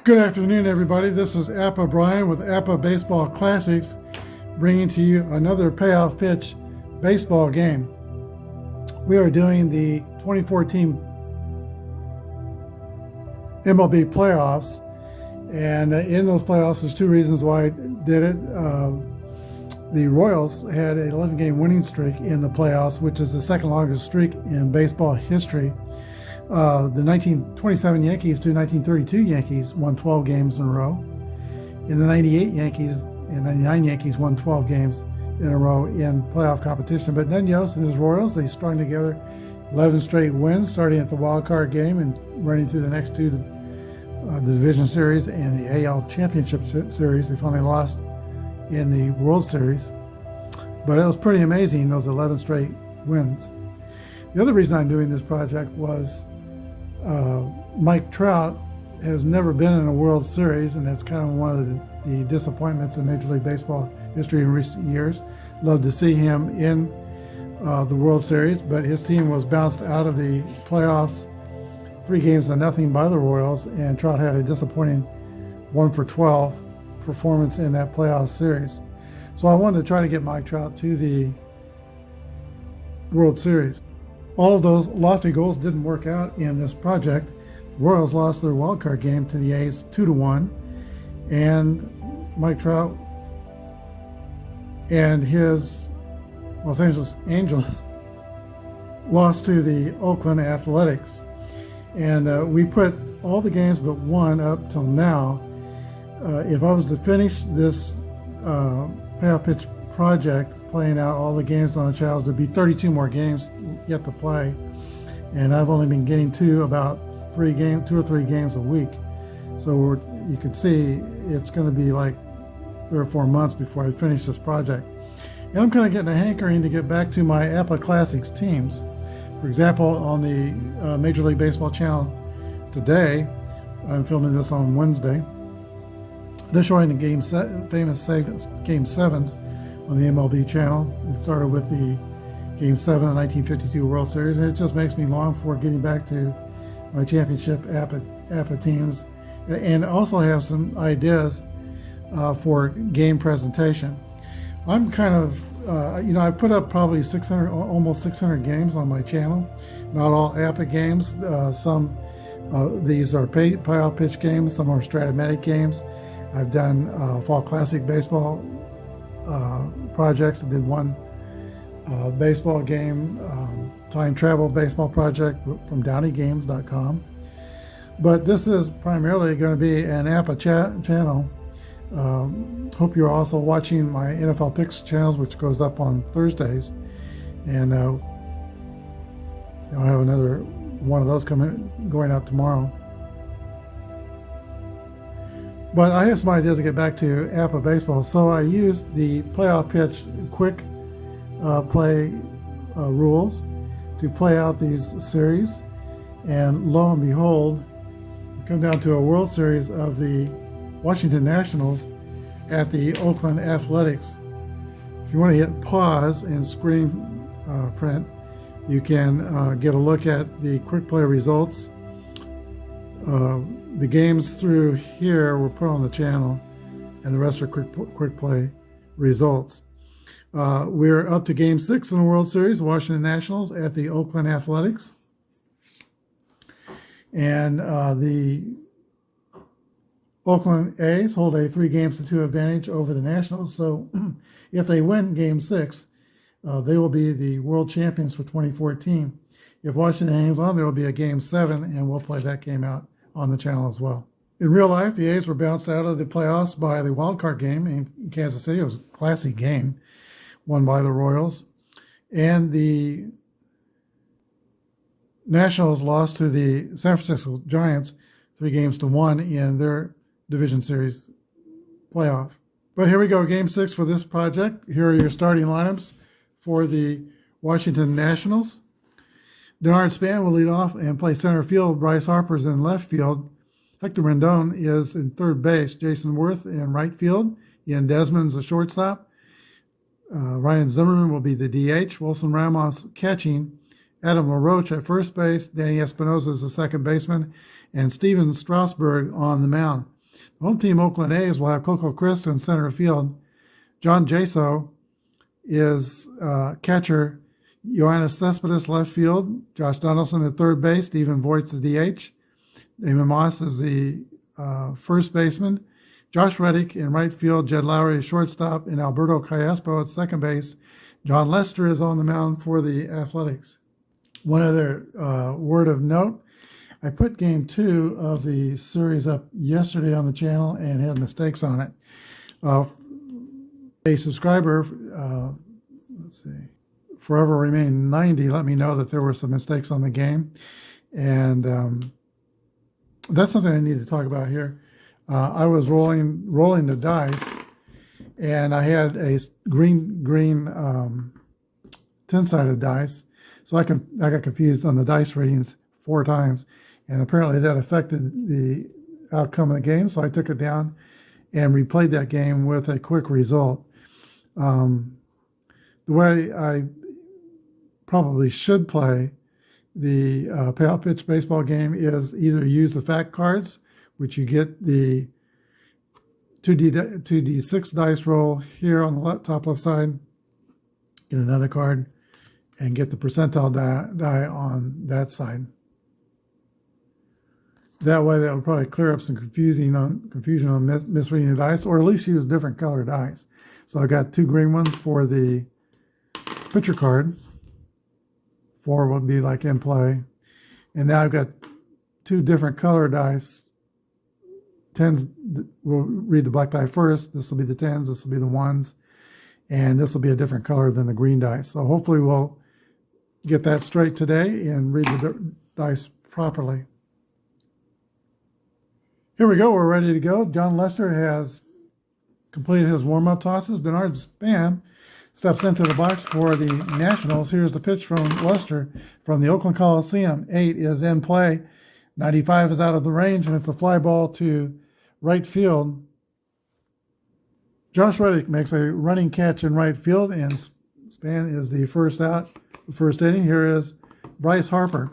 Good afternoon, everybody. This is Apba Brian with Apba Baseball Classics, bringing to you another payoff pitch baseball game. We are doing the 2014 MLB playoffs, and in those playoffs, there's two reasons why I did it. The Royals had an 11-game winning streak in the playoffs, which is the second longest streak in baseball history. The 1927 Yankees to 1932 Yankees won 12 games in a row. In the 98 Yankees and 99 Yankees won 12 games in a row in playoff competition. But Nenos and his Royals, they strung together 11 straight wins, starting at the wild card game and running through the next two, the division series and the AL championship series. They finally lost in the World Series. But it was pretty amazing, those 11 straight wins. The other reason I'm doing this project was Mike Trout has never been in a World Series, and that's kind of one of the disappointments in Major League Baseball history in recent years. Love to see him in the World Series, but his team was bounced out of the playoffs 3-0 by the Royals, and Trout had a disappointing 1-for-12 performance in that playoff series. So I wanted to try to get Mike Trout to the World Series. All of those lofty goals didn't work out in this project. The Royals lost their wild card game to the A's 2-1, and Mike Trout and his Los Angeles Angels lost to the Oakland Athletics. And we put all the games but one up till now. If I was to finish this payoff pitch project, playing out all the games on the channels, there'd be 32 more games yet to play, and I've only been getting to about 2 or 3 games a week. So you can see it's going to be like 3 or 4 months before I finish this project. And I'm kind of getting a hankering to get back to my Apba Classics teams. For example, on the Major League Baseball channel today, I'm filming this on Wednesday, they're showing the famous Game 7s on the MLB channel. It started with the Game 7 of the 1952 World Series, and it just makes me long for getting back to my championship Apba teams, and also have some ideas for game presentation. I'm kind of, I put up probably almost 600 games on my channel. Not all Apba games. Some these are payoff pitch games. Some are Stratomatic games. I've done Fall Classic baseball projects. I did one baseball game, time travel baseball project from DowneyGames.com. But this is primarily going to be an Apba channel. Hope you're also watching my NFL Picks channels, which goes up on Thursdays. And I'll have another one of those going out tomorrow. But I have some ideas to get back to Apba baseball, so I used the playoff pitch quick play rules to play out these series, and lo and behold, we come down to a World Series of the Washington Nationals at the Oakland Athletics. If you want to hit pause and screen print, you can get a look at the quick play results. The games through here were put on the channel, and the rest are quick play results. We're up to Game 6 in the World Series, Washington Nationals at the Oakland Athletics. And the Oakland A's hold a 3-2 advantage over the Nationals. So if they win Game 6, they will be the world champions for 2014. If Washington hangs on, there will be a Game 7, and we'll play that game out on the channel as well. In real life, the A's were bounced out of the playoffs by the wild card game in Kansas City. It was a classy game, won by the Royals. And the Nationals lost to the San Francisco Giants 3-1 in their division series playoff. But here we go, Game 6 for this project. Here are your starting lineups for the Washington Nationals. Denard Span will lead off and play center field. Bryce Harper's in left field. Hector Rendon is in third base. Jason Worth in right field. Ian Desmond's a shortstop. Ryan Zimmerman will be the DH. Wilson Ramos catching. Adam LaRoche at first base. Danny Espinosa is the second baseman. And Steven Strasburg on the mound. The home team, Oakland A's, will have Coco Crisp in center field. John Jaso is catcher. Yoenis Cespedes left field. Josh Donaldson at third base. Stephen Voigt's the DH. Damon Moss is the first baseman. Josh Reddick in right field. Jed Lowry is shortstop. And Alberto Callaspo at second base. John Lester is on the mound for the Athletics. One other word of note. I put game 2 of the series up yesterday on the channel and had mistakes on it. A subscriber, let's see, Forever Remain 90, let me know that there were some mistakes on the game. And that's something I need to talk about here. I was rolling the dice, and I had a green 10-sided dice. So I got confused on the dice readings 4 times. And apparently that affected the outcome of the game. So I took it down and replayed that game with a quick result. The way I probably should play the payoff pitch baseball game is either use the fact cards, which you get the 2d6 dice roll here on the top left side, get another card, and get the percentile die on that side. That way, that would probably clear up some confusion on misreading the dice, or at least use different colored dice. So I got 2 green ones for the pitcher card. 4 would be like in play. And now I've got 2 different color dice. 10s, we'll read the black die first. This will be the 10s, this will be the 1s. And this will be a different color than the green dice. So hopefully we'll get that straight today and read the dice properly. Here we go, we're ready to go. John Lester has completed his warm-up tosses. Denard Spam steps into the box for the Nationals. Here's the pitch from Lester from the Oakland Coliseum. 8 is in play. 95 is out of the range, and it's a fly ball to right field. Josh Reddick makes a running catch in right field, and Span is the first out, the first inning. Here is Bryce Harper.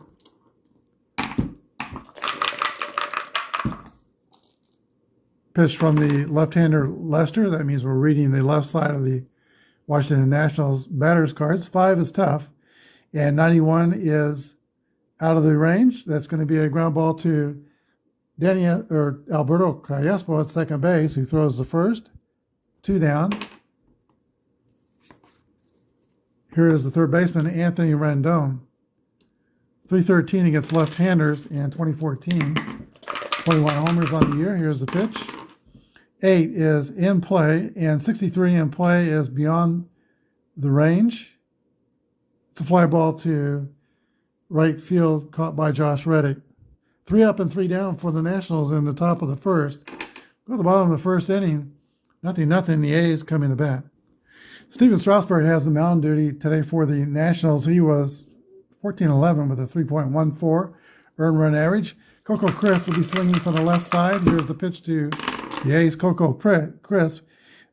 Pitch from the left-hander Lester. That means we're reading the left side of the Washington Nationals batters cards. 5 is tough, and 91 is out of the range. That's going to be a ground ball to Alberto Callaspo at second base, who throws the first. 2 down. Here is the third baseman, Anthony Rendon. 313 against left-handers in 2014. 21 homers on the year. Here's the pitch. 8 is in play, and 63 in play is beyond the range. It's a fly ball to right field, caught by Josh Reddick. 3 up and 3 down for the Nationals in the top of the first. Go to the bottom of the first inning. Nothing. The A's coming to bat. Steven Strasburg has the mound duty today for the Nationals. He was 14-11 with a 3.14 earned run average. Coco Crisp will be swinging from the left side. Here's the pitch to the A's Coco Crisp.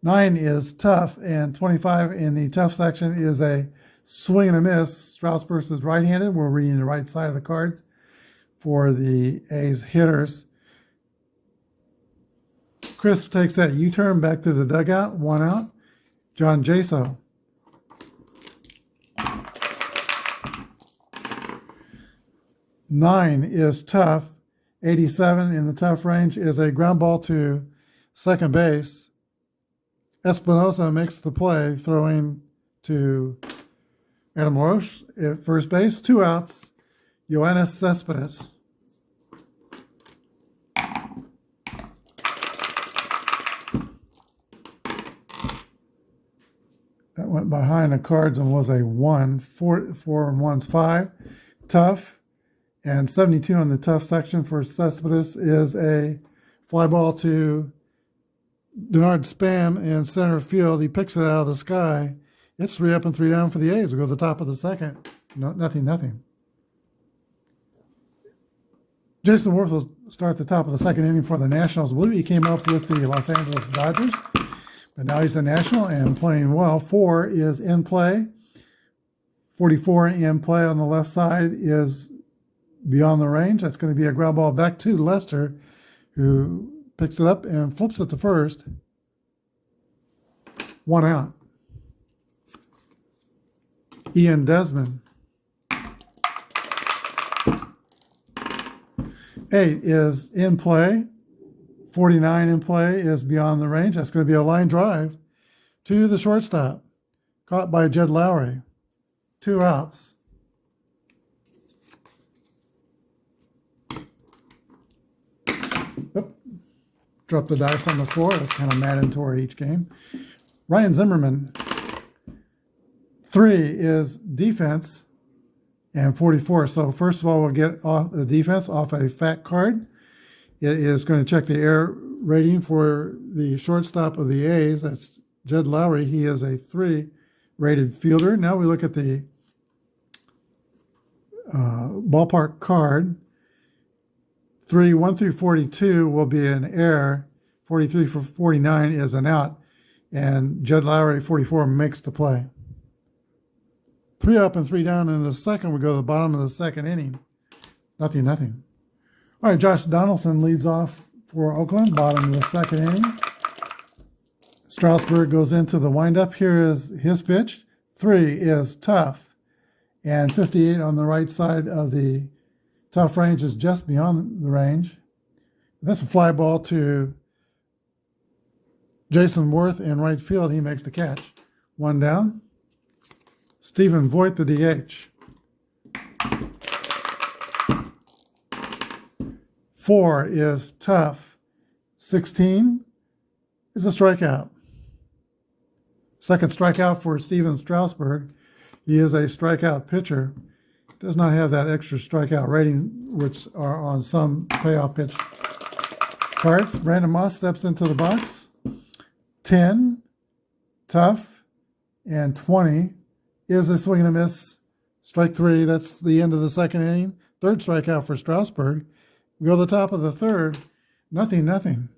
9 is tough, and 25 in the tough section is a swing and a miss. Strasburg is right-handed. We're reading the right side of the cards for the A's hitters. Crisp takes that U-turn back to the dugout. 1 out. John Jaso. Nine is tough. 87 in the tough range is a ground ball to second base. Espinosa makes the play, throwing to Adam LaRoche at first base. 2 outs. Yoenis Cespedes. That went behind the cards and was a 1. 4 and 1's 5. Tough. And 72 on the tough section for Cespedes is a fly ball to Denard Spam in center field. He picks it out of the sky. It's 3 up and 3 down for the A's. We go to the top of the second. Nothing. Jason Worth will start the top of the second inning for the Nationals. I believe he came up with the Los Angeles Dodgers, but now he's a National and playing well. 4 is in play. 44 in play on the left side is beyond the range. That's going to be a ground ball back to Lester, who picks it up and flips it to first. 1 out. Ian Desmond. 8 is in play. 49 in play is beyond the range. That's going to be a line drive to the shortstop. Caught by Jed Lowry. 2 outs. Oop. Drop the dice on the floor. That's kind of mandatory each game. Ryan Zimmerman. 3 is defense and 44. So first of all, we'll get off the defense off a fact card. It is going to check the air rating for the shortstop of the A's. That's Jed Lowry. He is a 3 rated fielder. Now we look at the ballpark card. 1 through 42 will be an error. 43 for 49 is an out. And Jed Lowry, 44, makes the play. 3 up and 3 down in the second. We go to the bottom of the second inning. Nothing. All right, Josh Donaldson leads off for Oakland, bottom of the second inning. Strasburg goes into the windup. Here is his pitch. 3 is tough. And 58 on the right side of the tough range is just beyond the range. That's a fly ball to Jason Worth in right field. He makes the catch. 1 down. Stephen Voigt, the DH. 4 is tough. 16 is a strikeout. Second strikeout for Steven Strasburg. He is a strikeout pitcher. Does not have that extra strikeout rating, which are on some payoff pitch cards. Brandon Moss steps into the box. 10, tough, and 20 is a swing and a miss. Strike 3, that's the end of the second inning. Third strikeout for Strasburg. We go to the top of the third. Nothing.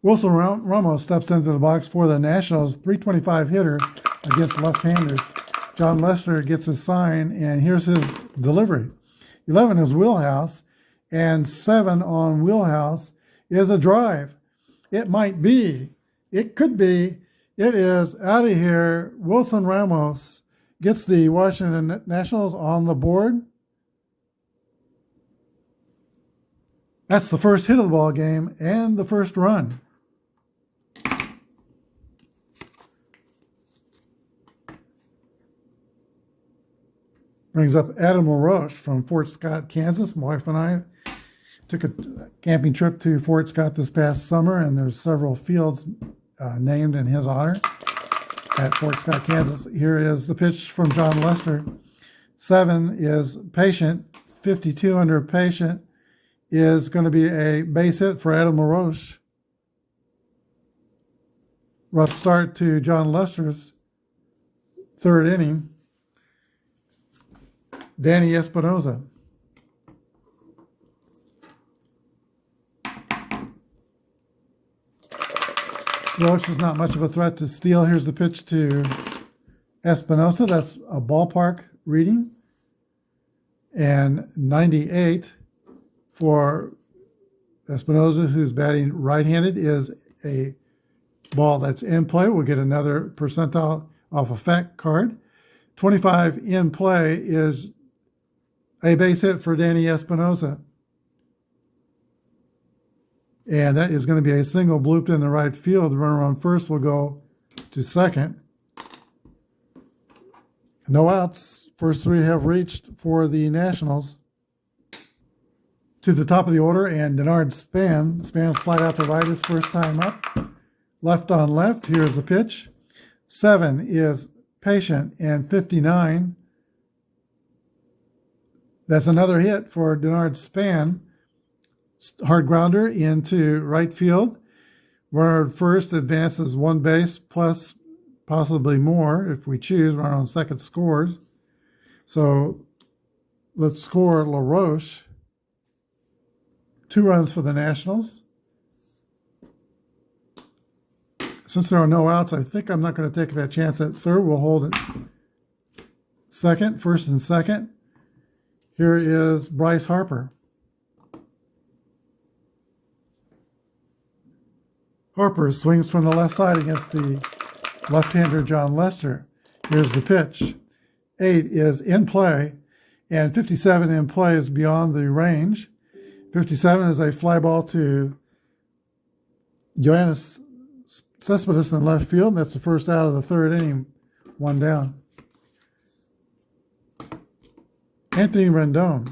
Wilson Ramos steps into the box for the Nationals. 325 hitter against left-handers. John Lester gets his sign, and here's his delivery. 11 is Wheelhouse, and 7 on Wheelhouse is a drive. It might be. It could be. It is out of here. Wilson Ramos gets the Washington Nationals on the board. That's the first hit of the ball game and the first run. Brings up Adam LaRoche from Fort Scott, Kansas. My wife and I took a camping trip to Fort Scott this past summer, and there's several fields named in his honor at Fort Scott, Kansas. Here is the pitch from John Lester. 7 is Patient. 52 under Patient is going to be a base hit for Adam LaRoche. Rough start to John Lester's third inning. Danny Espinosa. Roche is not much of a threat to steal. Here's the pitch to Espinosa. That's a ballpark reading. And 98 for Espinosa, who's batting right-handed, is a ball that's in play. We'll get another percentile off a fact card. 25 in play is a base hit for Danny Espinosa. And that is going to be a single blooped in the right field. The runner on first will go to second. No outs. First 3 have reached for the Nationals. To the top of the order, and Denard Span. Span flied out to right his first time up. Left on left. Here's the pitch. 7 is Patient, and 59. That's another hit for Denard Span. Hard grounder into right field. Runner at first advances 1 base plus possibly more if we choose. Runner on second scores. So let's score LaRoche. 2 runs for the Nationals. Since there are no outs, I think I'm not going to take that chance at third. We'll hold it. First and second. Here is Bryce Harper. Harper swings from the left side against the left-hander John Lester. Here's the pitch. 8 is in play, and 57 in play is beyond the range. 57 is a fly ball to Johannes Cespedes in left field, and that's the first out of the third inning, 1 down. Anthony Rendon,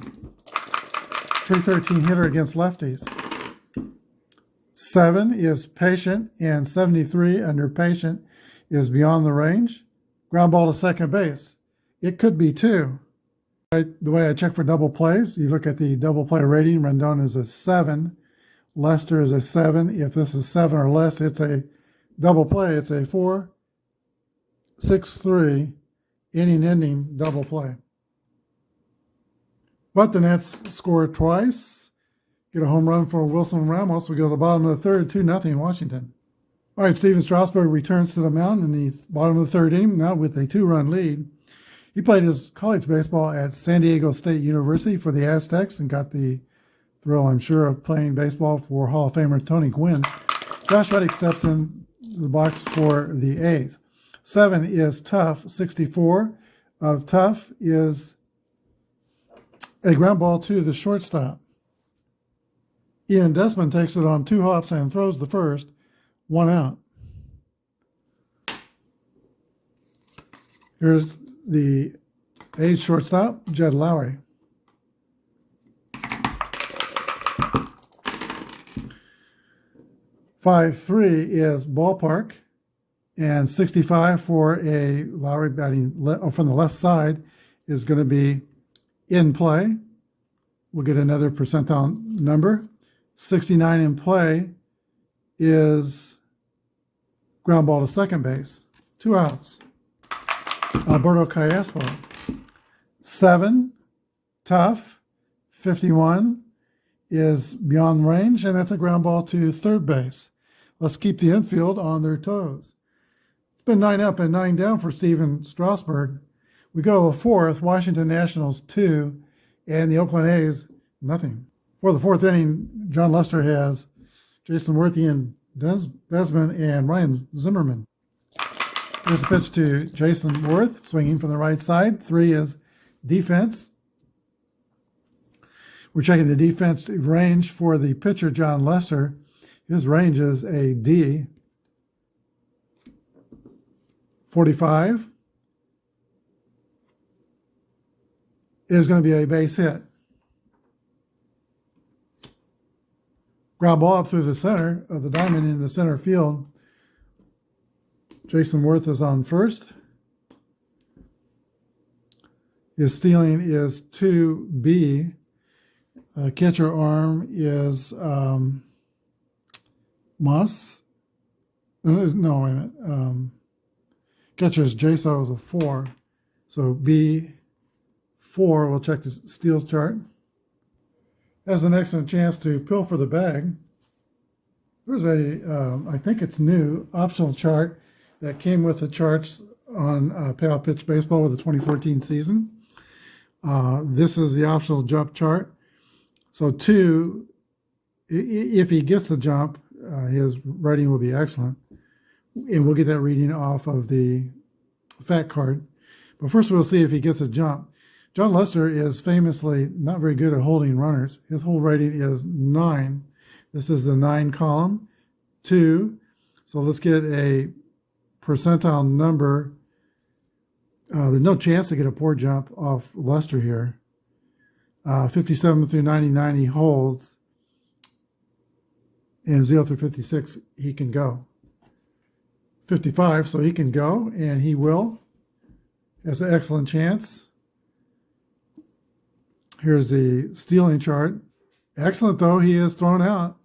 313 hitter against lefties. 7 is patient, and 73 under patient is beyond the range. Ground ball to second base. It could be 2. The way I check for double plays, you look at the double play rating. Rendon is a 7. Lester is a 7. If this is 7 or less, it's a double play. It's a 4-6-3 inning-ending double play. But the Nets score twice. Get a home run for Wilson Ramos. We go to the bottom of the third, 2-0 Washington. All right, Steven Strasburg returns to the mound in the bottom of the third inning, now with a 2-run lead. He played his college baseball at San Diego State University for the Aztecs and got the thrill, I'm sure, of playing baseball for Hall of Famer Tony Gwynn. Josh Reddick steps in the box for the A's. 7 is Tough. 64 of Tough is a ground ball to the shortstop. Ian Desmond takes it on 2 hops and throws the first, 1 out. Here's the A's shortstop, Jed Lowry. .53 is ballpark, and 65 for a Lowry batting from the left side is going to be in play. We'll get another percentile number. 69 in play is ground ball to second base. 2 outs. Alberto Callaspo. 7, Tough. 51 is beyond range, and that's a ground ball to third base. Let's keep the infield on their toes. It's been 9 up and 9 down for Steven Strasburg. We go to the fourth, Washington Nationals 2, and the Oakland A's nothing. For the fourth inning, John Lester has Jason Worthy and Desmond and Ryan Zimmerman. Here's a pitch to Jason Worth, swinging from the right side. 3 is defense. We're checking the defensive range for the pitcher, John Lester. His range is a D. 45 is going to be a base hit. Ground ball up through the center of the diamond in the center field. Jason Worth is on first. His stealing is 2B. Catcher arm is Moss. No, wait a minute. Catcher is Jaso is a 4. So B4, we'll check the steals chart. Has an excellent chance to pilfer the bag. There's a, I think it's new, optional chart that came with the charts on Payoff Pitch Baseball with the 2014 season. This is the optional jump chart. So 2, if he gets the jump, his rating will be excellent. And we'll get that reading off of the fact card. But first we'll see if he gets a jump. John Lester is famously not very good at holding runners. His hold rating is 9. This is the 9 column, 2. So let's get a percentile number. There's no chance to get a poor jump off Lester here. 57 through 99 he holds. And 0 through 56 he can go. 55, so he can go, and he will. Has an excellent chance. Here's the stealing chart. Excellent, though. He is thrown out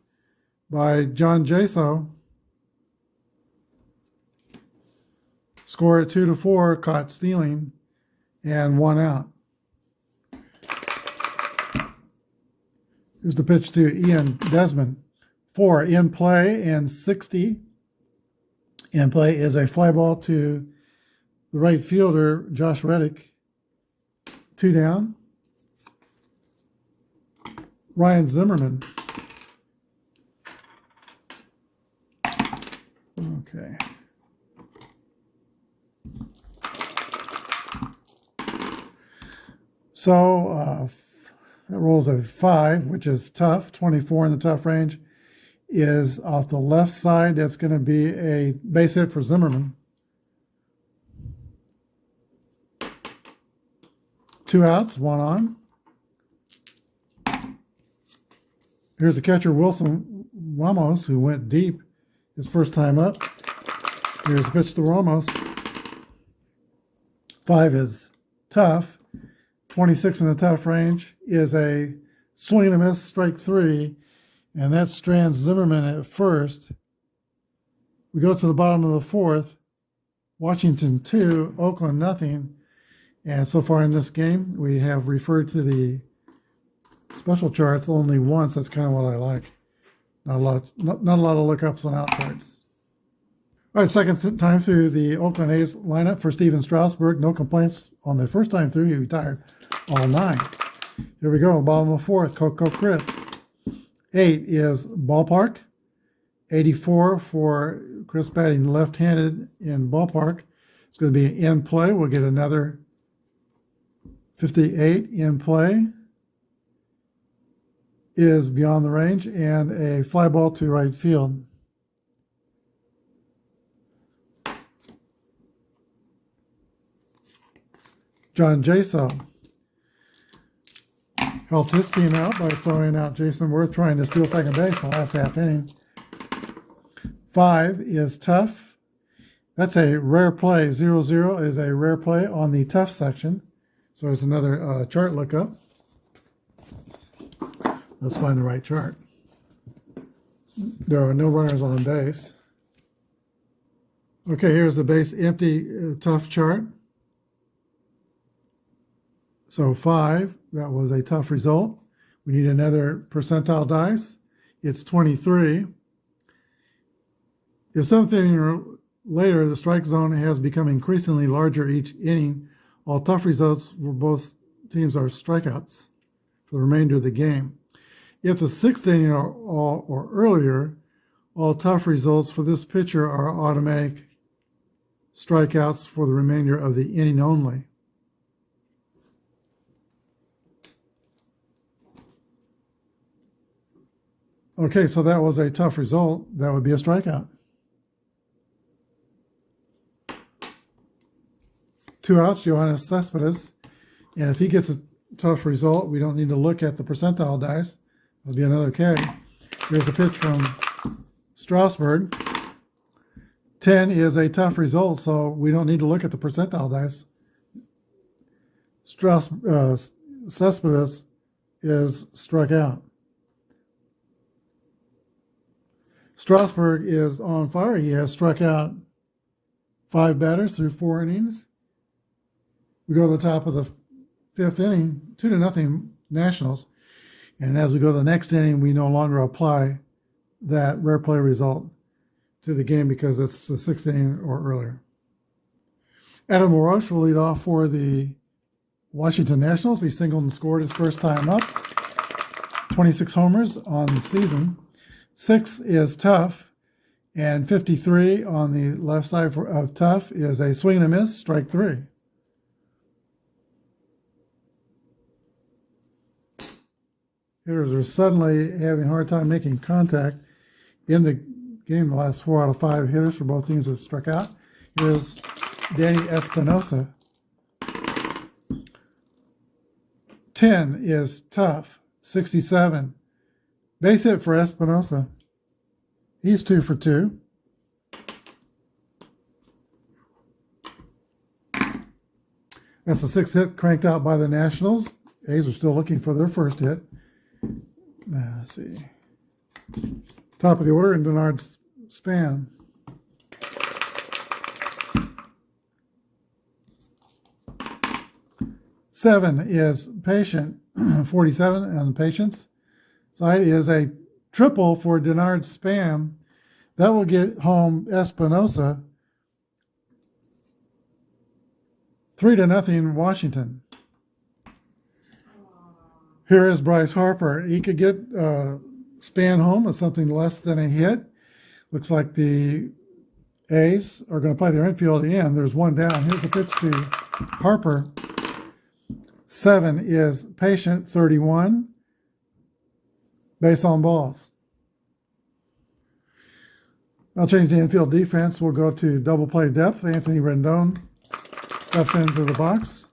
by John Jaso. Score at 2-4, caught stealing, and 1 out. Here's the pitch to Ian Desmond. 4 in play, and 60 in play is a fly ball to the right fielder, Josh Reddick. 2 down. Ryan Zimmerman. Okay. So that rolls a 5, which is tough. 24 in the tough range is off the left side. That's going to be a base hit for Zimmerman. 2 outs, 1 on. Here's the catcher, Wilson Ramos, who went deep his first time up. Here's the pitch to Ramos. 5 is tough. 26 in the tough range is a swing and a miss, strike 3, and that strands Zimmerman at first. We go to the bottom of the 4th. Washington 2, Oakland nothing. And so far in this game, we have referred to the special charts only once. That's kind of what I like. Not a lot of lookups on out charts. All right, second time through the Oakland A's lineup for Steven Strasburg. No complaints on the first time through. He retired all 9. Here we go, bottom of the 4th, Coco Chris. 8 is Ballpark. 84 for Chris batting left-handed in Ballpark. It's going to be in play. We'll get another 58 in play. Is beyond the range and a fly ball to right field. John Jaso helped his team out by throwing out Jason Worth, trying to steal second base the last half inning. 5 is tough. That's a rare play. 0-0 is a rare play on the tough section. So there's another chart lookup. Let's find the right chart. There are no runners on base. Okay, here's the base empty tough chart. So 5, that was a tough result. We need another percentile dice. It's 23. If 7th inning or later, the strike zone has become increasingly larger each inning. All tough results for both teams are strikeouts for the remainder of the game. If the 6th inning or earlier, all tough results for this pitcher are automatic strikeouts for the remainder of the inning only. Okay, so that was a tough result. That would be a strikeout. 2 outs, Johannes Cespedes. And if he gets a tough result, we don't need to look at the percentile dice. That'll be another K. Here's a pitch from Strasburg. 10 is a tough result, so we don't need to look at the percentile dice. Cespedes is struck out. Strasburg is on fire. He has struck out 5 batters through 4 innings. We go to the top of the 5th inning, 2-0 Nationals. And as we go to the next inning, we no longer apply that rare play result to the game because it's the 6th inning or earlier. Adam LaRoche will lead off for the Washington Nationals. He singled and scored his first time up. 26 homers on the season. 6 is tough, and 53 on the left side of tough is a swing and a miss, strike 3. Hitters are suddenly having a hard time making contact in the game. The last 4 out of 5 hitters for both teams have struck out. Here's Danny Espinosa. 10 is tough, 67. Base hit for Espinosa. He's 2 for 2. That's the 6th hit cranked out by the Nationals. A's are still looking for their first hit. Let's see. Top of the order in Denard's span. Seven is Patient. 47 on the Patience side is a triple for Denard's Spam. That will get home Espinosa. 3-0 Washington. Here is Bryce Harper. He could get Span home with something less than a hit. Looks like the A's are going to play their infield in. There's one down. Here's the pitch to Harper. 7 is Patient. 31. Base on balls. I'll change the infield defense. We'll go to double play depth. Anthony Rendon steps into the box.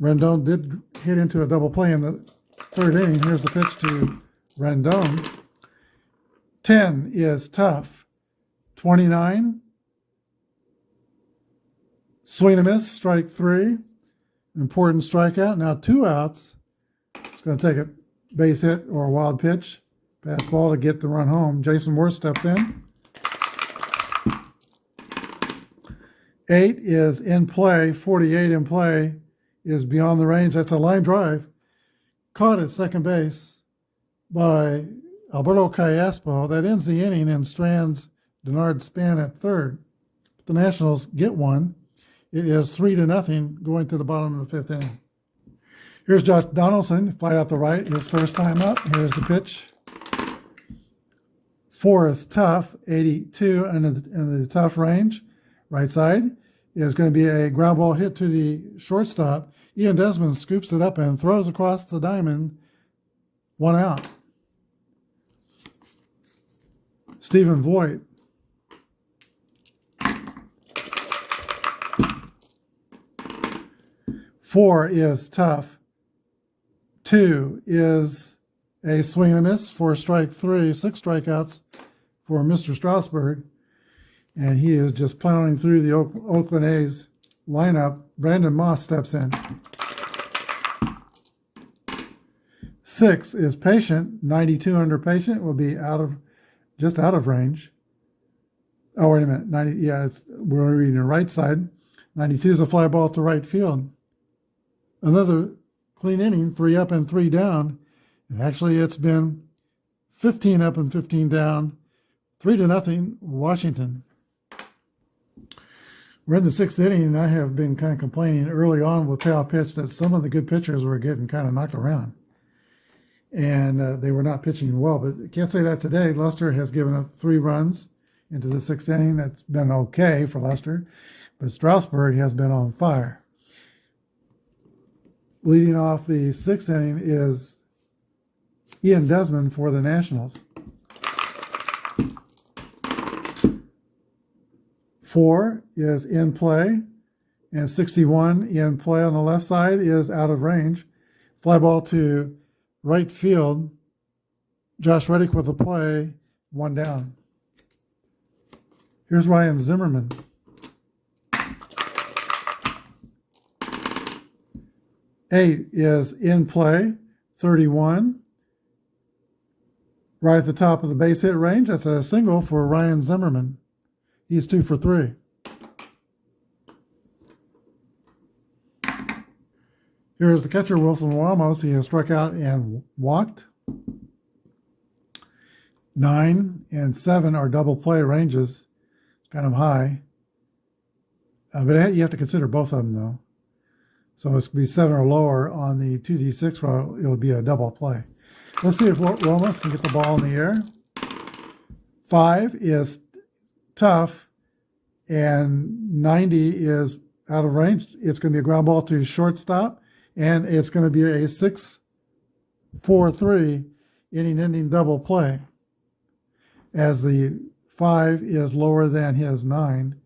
Rendon did hit into a double play in the third inning. Here's the pitch to Rendon. 10 is Tough. 29. Swing and miss, strike 3. Important strikeout. Now 2 outs. It's going to take a base hit or a wild pitch. Pass ball to get the run home. Jason Moore steps in. 8 is in play. 48 in play is beyond the range. That's a line drive. Caught at second base by Alberto Callaspo. That ends the inning and strands Denard Span at third. But the Nationals get one. It is 3-0 going to the bottom of the 5th inning. Here's Josh Donaldson, flight out the right, his first time up. Here's the pitch. 4 is Tough, 82 in the Tough range. Right side is going to be a ground ball hit to the shortstop. Ian Desmond scoops it up and throws across the diamond. 1 out. Stephen Voigt. Four is Tough. 2 is a swing and a miss for strike 3. 6 strikeouts for Mr. Strasburg. And he is just plowing through the Oakland A's lineup. Brandon Moss steps in. 6 is Patient. 92 under Patient will be just out of range. Oh, wait a minute. 90. Yeah, we're reading the right side. 92 is a fly ball to right field. Another clean inning, 3 up and 3 down. And actually, it's been 15 up and 15 down. 3-0 Washington. We're in the 6th inning, and I have been kind of complaining early on with Payoff pitch that some of the good pitchers were getting kind of knocked around. And they were not pitching well. But I can't say that today. Lester has given up 3 runs into the 6th inning. That's been okay for Lester. But Strasburg has been on fire. Leading off the 6th inning is Ian Desmond for the Nationals. 4 is in play, and 61 in play on the left side is out of range. Fly ball to right field. Josh Reddick with the play, 1 down. Here's Ryan Zimmerman. 8 is in play, 31. Right at the top of the base hit range. That's a single for Ryan Zimmerman. He's 2 for 3. Here's the catcher, Wilson Ramos. He has struck out and walked. 9 and 7 are double play ranges. It's kind of high. But you have to consider both of them, though. So it's going to be 7 or lower on the 2D6 row. It'll be a double play. Let's see if Ramos can get the ball in the air. 5 is Tough, and 90 is out of range. It's going to be a ground ball to shortstop, and it's going to be a 6-4-3 inning-ending double play, as the 5 is lower than his 9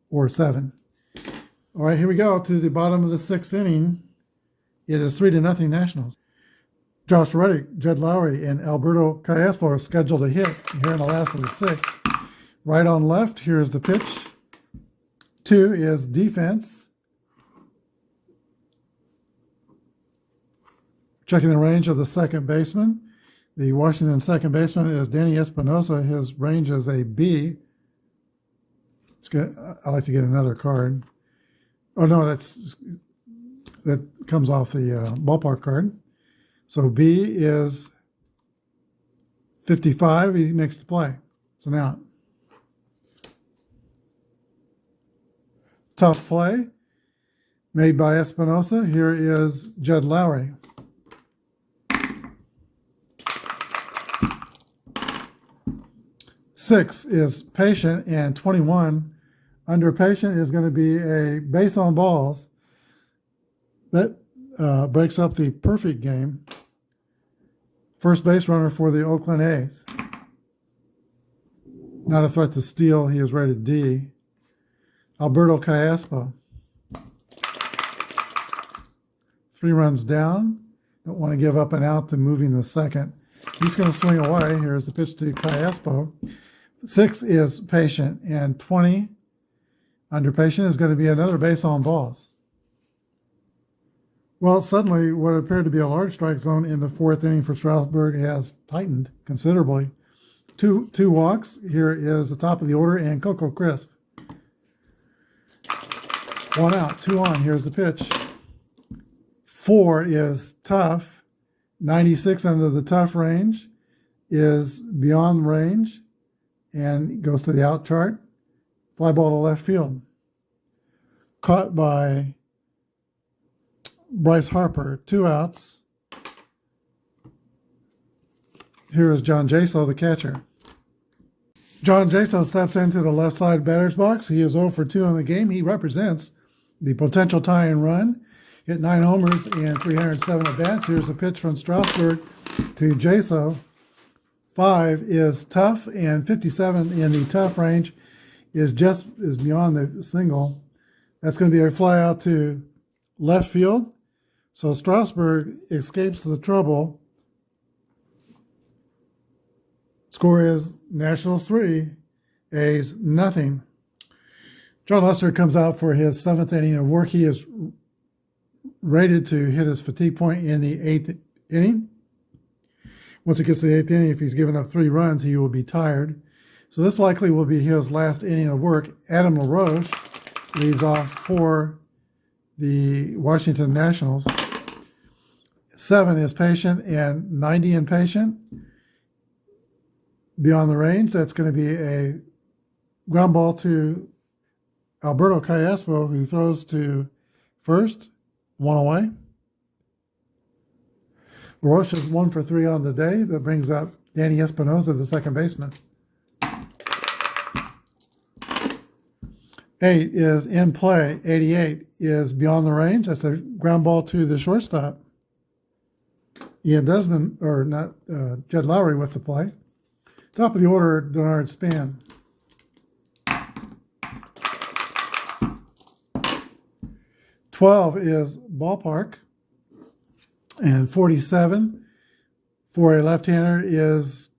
or 7. All right, here we go to the bottom of the 6th inning. It is 3-0 Nationals. Josh Reddick, Jed Lowry, and Alberto Callaspo are scheduled to hit here in the last of the 6th. Right on left, here's the pitch. 2 is defense. Checking the range of the second baseman. The Washington second baseman is Danny Espinosa. His range is a B. It's good. I like to get another card. Oh no, that comes off the ballpark card. So B is 55. He makes the play. It's an out. Tough play made by Espinosa. Here is Jed Lowry. 6 is patient, and 21 under patient is going to be a base on balls. That breaks up the perfect game. First base runner for the Oakland A's. Not a threat to steal. He is rated D. Alberto Callaspo. 3 runs down. Don't want to give up an out to moving the second. He's going to swing away. Here's the pitch to Callaspo. 6 is patient, and 20 under patient is going to be another base on balls. Well, suddenly what appeared to be a large strike zone in the 4th inning for Strasburg has tightened considerably. Two walks. Here is the top of the order and Coco Crisp. 1 out, 2 on. Here's the pitch. 4 is tough. 96 under the tough range is beyond range and goes to the out chart. Fly ball to left field. Caught by Bryce Harper. 2 outs. Here is John Jaso, the catcher. John Jaso steps into the left side batter's box. He is 0 for 2 in the game. He represents the potential tie and run. Hit 9 homers and 307 at bats. Here's a pitch from Strasburg to Jaso. 5 is tough, and 57 in the tough range is beyond the single. That's going to be a fly out to left field. So Strasburg escapes the trouble. Score is Nationals 3, A's nothing. John Lester comes out for his 7th inning of work. He is rated to hit his fatigue point in the 8th inning. Once he gets to the 8th inning, if he's given up 3 runs, he will be tired. So this likely will be his last inning of work. Adam LaRoche leads off for the Washington Nationals. 7 is patient, and 90 impatient. Beyond the range, that's going to be a ground ball to Alberto Callaspo, who throws to first, 1 away. LaRoche is 1 for 3 on the day. That brings up Danny Espinosa, the second baseman. 8 is in play. 88 is beyond the range. That's a ground ball to the shortstop. Ian Desmond, or not, Jed Lowry with the play. Top of the order, Denard Span. 12 is ballpark, and 47 for a left-hander is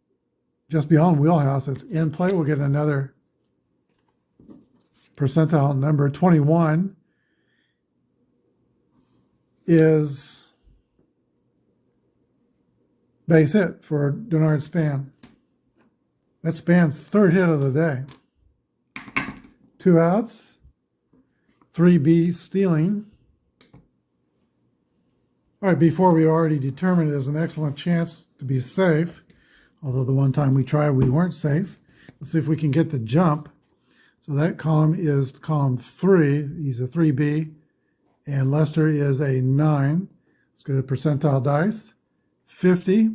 just beyond wheelhouse. It's in play. We'll get another percentile number. 21 is base hit for Denard Span. That's Span's 3rd hit of the day. 2 outs. 3B stealing. All right, before we already determined it is an excellent chance to be safe, although the one time we tried we weren't safe. Let's see if we can get the jump. So that column is column 3. He's a 3B, and Lester is a 9. Let's go to percentile dice. 50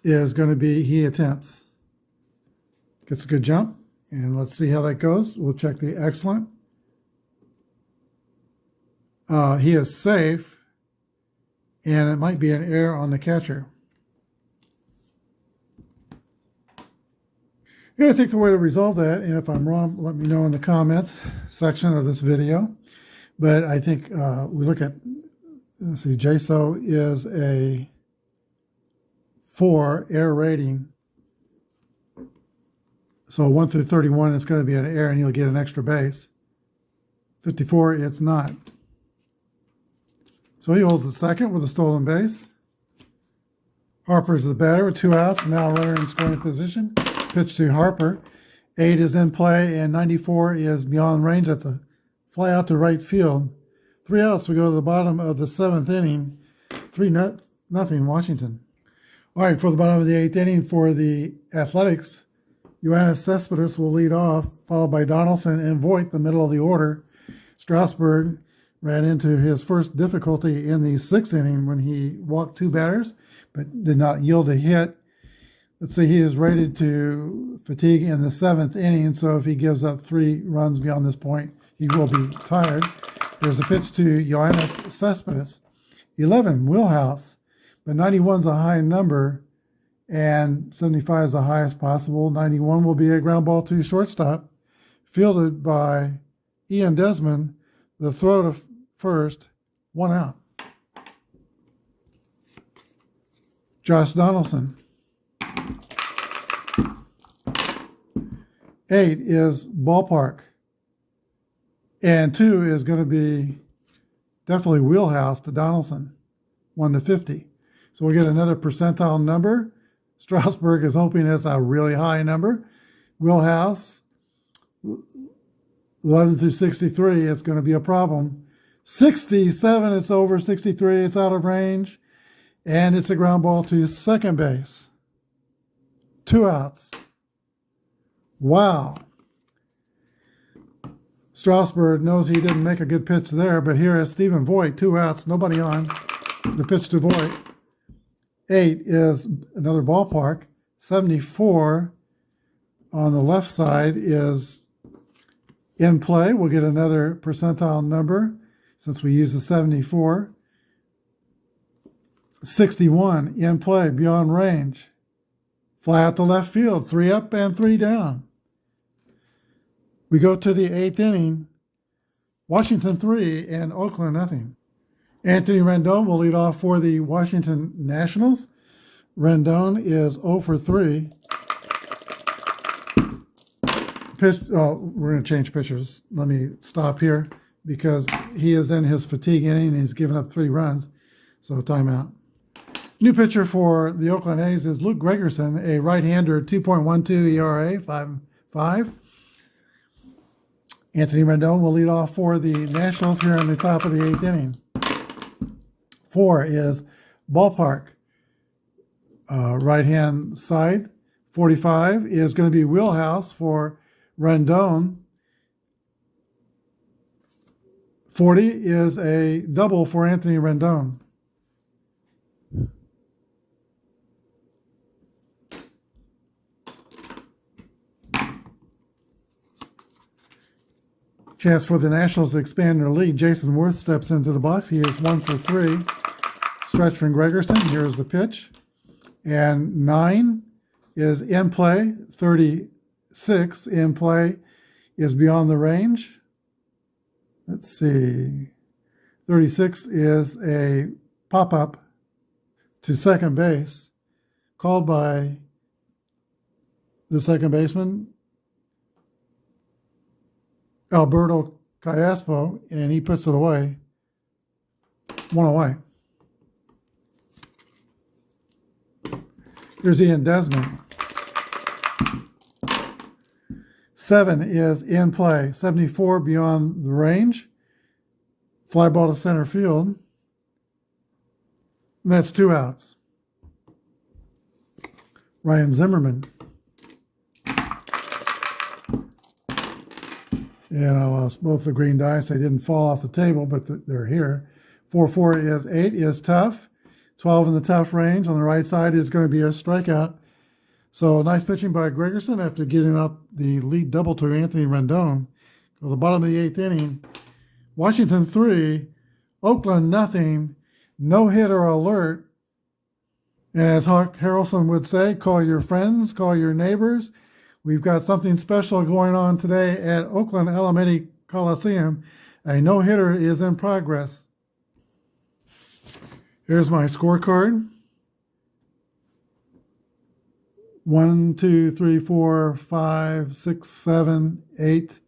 is going to be he attempts. Gets a good jump, and let's see how that goes. We'll check the excellent. He is safe, and it might be an error on the catcher. I think the way to resolve that, and if I'm wrong, let me know in the comments section of this video. But I think we look at, let's see, Jaso is a 4 error rating. So 1 through 31 is going to be an error, and you'll get an extra base. 54, it's not. So he holds the second with a stolen base. Harper's the batter with 2 outs, now runner in scoring position. Pitch to Harper. 8 is in play, and 94 is beyond range. That's a fly out to right field. 3 outs. We go to the bottom of the 7th inning. 3-0 Washington. All right, for the bottom of the 8th inning for the Athletics, Yoenis Cespedes will lead off, followed by Donaldson and Voigt, the middle of the order. Strasburg ran into his first difficulty in the 6th inning when he walked 2 batters, but did not yield a hit. Let's see, he is rated to fatigue in the 7th inning, so if he gives up 3 runs beyond this point, he will be tired. There's a pitch to Yoenis Cespedes. 11, wheelhouse, but 91 is a high number, and 75 is the highest possible. 91 will be a ground ball to shortstop, fielded by Ian Desmond. The throw to first, 1 out. Josh Donaldson. 8 is ballpark. And 2 is going to be definitely wheelhouse to Donaldson, 1 to 50. So we'll get another percentile number. Strasburg is hoping it's a really high number. Wheelhouse, 11 through 63, it's going to be a problem. 67, it's over. 63, it's out of range. And it's a ground ball to second base. 2 outs. Wow. Strasburg knows he didn't make a good pitch there, but here is Stephen Voigt, 2 outs, nobody on. The pitch to Voigt. 8 is another ballpark. 74 on the left side is in play. We'll get another percentile number since we use the 74. 61 in play, beyond range. Fly out to left field, 3 up and 3 down. We go to the 8th inning. Washington 3 and Oakland nothing. Anthony Rendon will lead off for the Washington Nationals. Rendon is 0 for 3. We're going to change pitchers. Let me stop here because he is in his fatigue inning and he's given up 3 runs. So timeout. New pitcher for the Oakland A's is Luke Gregerson, a right-hander, 2.12 ERA, 5.5. Anthony Rendon will lead off for the Nationals here in the top of the 8th inning. 4 is ballpark, right-hand side. 45 is going to be wheelhouse for Rendon. 40 is a double for Anthony Rendon. Chance for the Nationals to expand their lead. Jason Worth steps into the box. He is 1 for 3. Stretch from Gregerson. Here's the pitch. And 9 is in play. 36 in play is beyond the range. Let's see. 36 is a pop-up to second base called by the second baseman, Alberto Callaspo, and he puts it away. 1 away. Here's Ian Desmond. 7 is in play. 74 beyond the range. Fly ball to center field. And that's 2 outs. Ryan Zimmerman. And I lost both the green dice. They didn't fall off the table, but they're here. 4-4 is 8 is tough. 12 in the tough range. On the right side is going to be a strikeout. So nice pitching by Gregerson after getting up the lead double to Anthony Rendon. Go to the bottom of the 8th inning. Washington 3, Oakland nothing. No hitter alert. And as Hawk Harrelson would say, call your friends, call your neighbors. We've got something special going on today at Oakland Alameda Coliseum. A no-hitter is in progress. Here's my scorecard. 1, 2, 3, 4, 5, 6, 7, 8,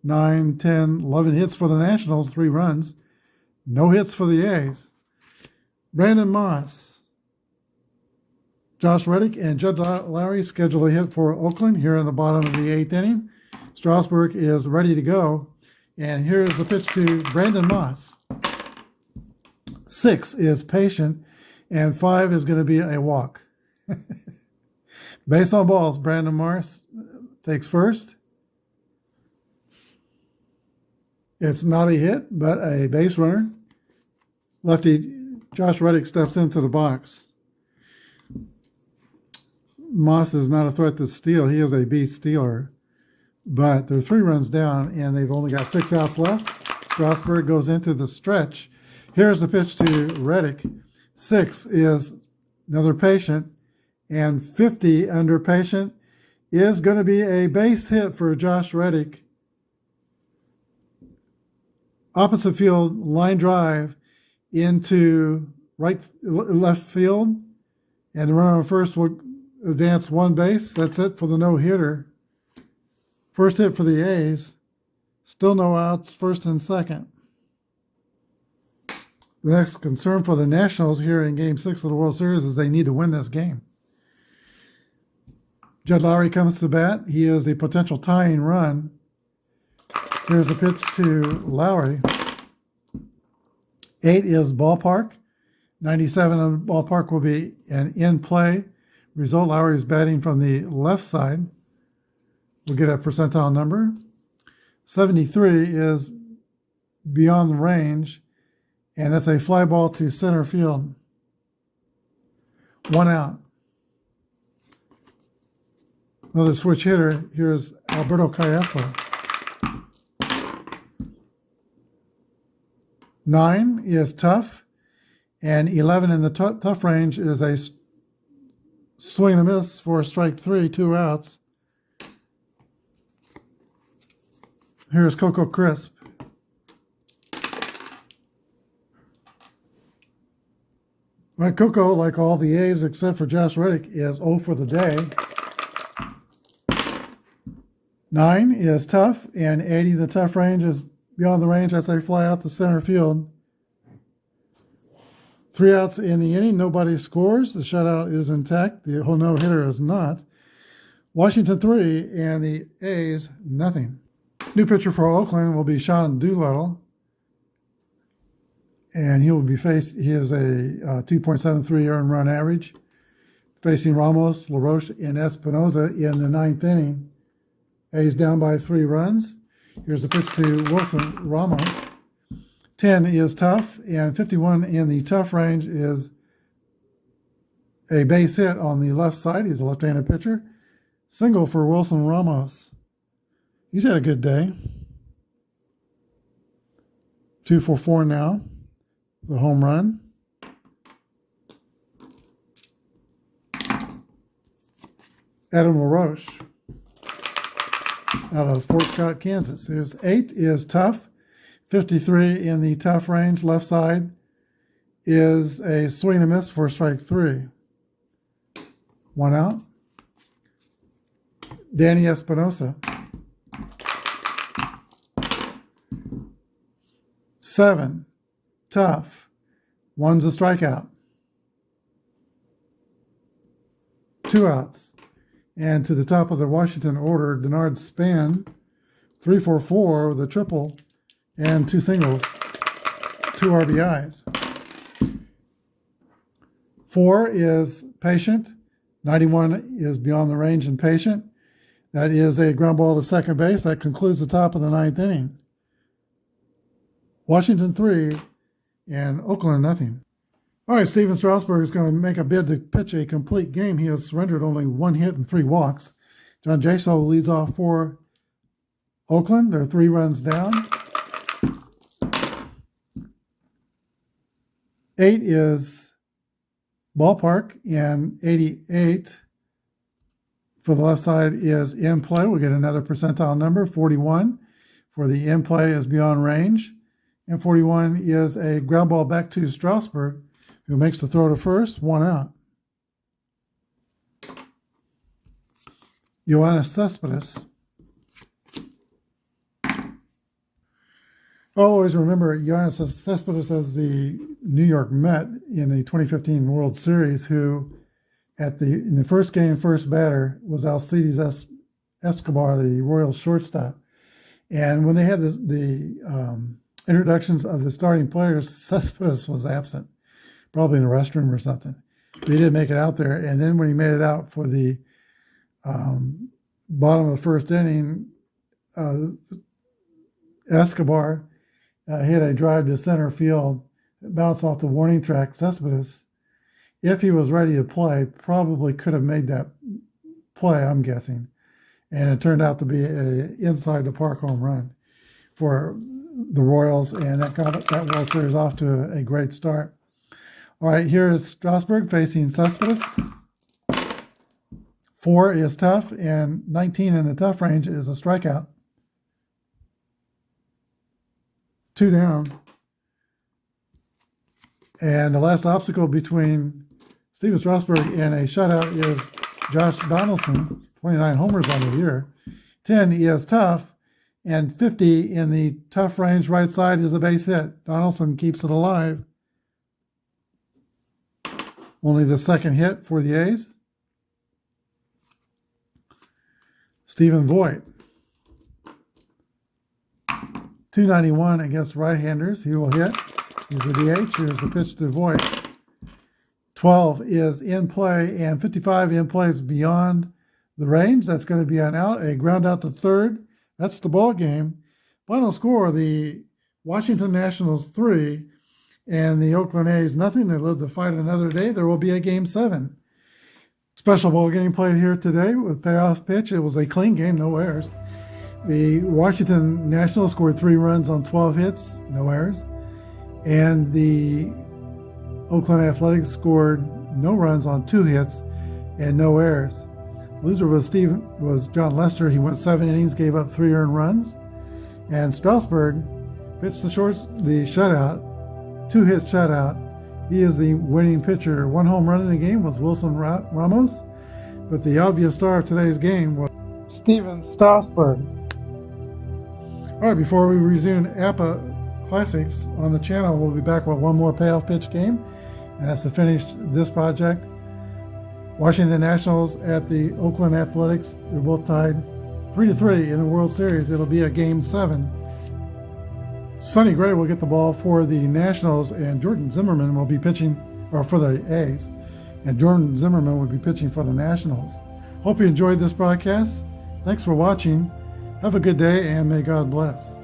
9, 10, 11 hits for the Nationals, 3 runs. No hits for the A's. Brandon Moss, Josh Reddick, and Judd Lowry schedule a hit for Oakland here in the bottom of the 8th inning. Strasburg is ready to go. And here's the pitch to Brandon Moss. 6 is patient, and 5 is going to be a walk. Base on balls, Brandon Moss takes first. It's not a hit, but a base runner. Lefty Josh Reddick steps into the box. Moss is not a threat to steal. He is a beast stealer. But they're 3 runs down, and they've only got 6 outs left. Strasburg goes into the stretch. Here's the pitch to Reddick. 6 is another patient, and 50 under patient is going to be a base hit for Josh Reddick. Opposite field line drive into left field, and the runner on first will advance 1 base. That's it for the no-hitter. First hit for the A's. Still no outs, first and second. The next concern for the Nationals here in Game 6 of the World Series is they need to win this game. Jed Lowry comes to the bat. He is the potential tying run. Here's a pitch to Lowry. 8 is ballpark. 97 of the ballpark will be an in-play result. Lowry is batting from the left side. We'll get a percentile number. 73 is beyond the range, and that's a fly ball to center field. 1 out. Another switch hitter. Here's Alberto Apba. 9 is tough, and 11 in the tough range is a swing and a miss for strike 3, 2 outs. Here's Coco Crisp. Right, Coco, like all the A's except for Josh Reddick, is 0 for the day. 9 is tough, and 80 the tough range is beyond the range. That's a fly out to center field. 3 outs in the inning. Nobody scores. The shutout is intact. The whole no-hitter is not. Washington 3 and the A's nothing. New pitcher for Oakland will be Sean Doolittle. And he is a 2.73 earned run average, facing Ramos, LaRoche, and Espinoza in the 9th inning. A's down by 3 runs. Here's a pitch to Wilson Ramos. 10 is tough, and 51 in the tough range is a base hit on the left side. He's a left-handed pitcher. Single for Wilson Ramos. He's had a good day. 2 for 4 now. The home run. Adam LaRoche out of Fort Scott, Kansas. There's 8 is tough. 53 in the tough range. Left side is a swing and miss for strike 3. 1 out. Danny Espinosa. 7 tough. 1's a strikeout. 2 outs. And to the top of the Washington order, Denard Span, 3 for 4 with a triple and 2 singles, 2 RBIs. 4 is patient. 91 is beyond the range and patient. That is a ground ball to second base. That concludes the top of the 9th inning. Washington 3 and Oakland nothing. All right, Steven Strasburg is going to make a bid to pitch a complete game. He has surrendered only 1 hit and 3 walks. John Jaso leads off for Oakland. They're 3 runs down. 8 is ballpark, and 88 for the left side is in play. We'll get another percentile number. 41 for the in play is beyond range. And 41 is a ground ball back to Strasburg, who makes the throw to first. 1 out. Yoenis Cespedes. I'll always remember Yoenis Cespedes as the New York Met in the 2015 World Series, who in the first game, first batter was Alcides Escobar, the Royals shortstop. And when they had the introductions of the starting players, Cespedes was absent, probably in the restroom or something. But he did make it out there. And then when he made it out for the bottom of the first inning, Escobar hit a drive to center field, bounced off the warning track. Cespedes if he was ready to play, probably could have made that play, I'm guessing. And it turned out to be a inside the park home run for the Royals, and that got that World Series off to a great start. All right, here is Strasburg facing Cespedes. 4 is tough, and 19 in the tough range is a strikeout. 2 down. And the last obstacle between Steven Strasburg and a shutout is Josh Donaldson, 29 homers on the year. 10 is tough, and 50 in the tough range right side is a base hit. Donaldson keeps it alive. Only the second hit for the A's. Stephen Voigt. 291 against right-handers. He will hit. He's the DH. Here's the pitch to Voigt. 12 is in play, and 55 in plays beyond the range. That's going to be an out, a ground out to third. That's the ball game. Final score, the Washington Nationals 3 and the Oakland A's nothing. They live to fight another day. There will be a Game 7. Special ball game played here today with payoff pitch. It was a clean game, no errors. The Washington Nationals scored 3 runs on 12 hits, no errors. And the Oakland Athletics scored no runs on 2 hits and no errors. Loser was John Lester. He went 7 innings, gave up 3 earned runs. And Strasburg pitched the shutout, 2-hit shutout. He is the winning pitcher. 1 home run in the game was Wilson Ramos, but the obvious star of today's game was Steven Strasburg. All right, before we resume Apba Classics on the channel, we'll be back with one more payoff pitch game, and that's to finish this project. Washington Nationals at the Oakland Athletics. They're both tied 3-3 in the World Series. It'll be a Game 7. Sonny Gray will get the ball for the Nationals, and Jordan Zimmerman will be pitching, or for the A's, and Jordan Zimmerman will be pitching for the Nationals. Hope you enjoyed this broadcast. Thanks for watching. Have a good day, and may God bless.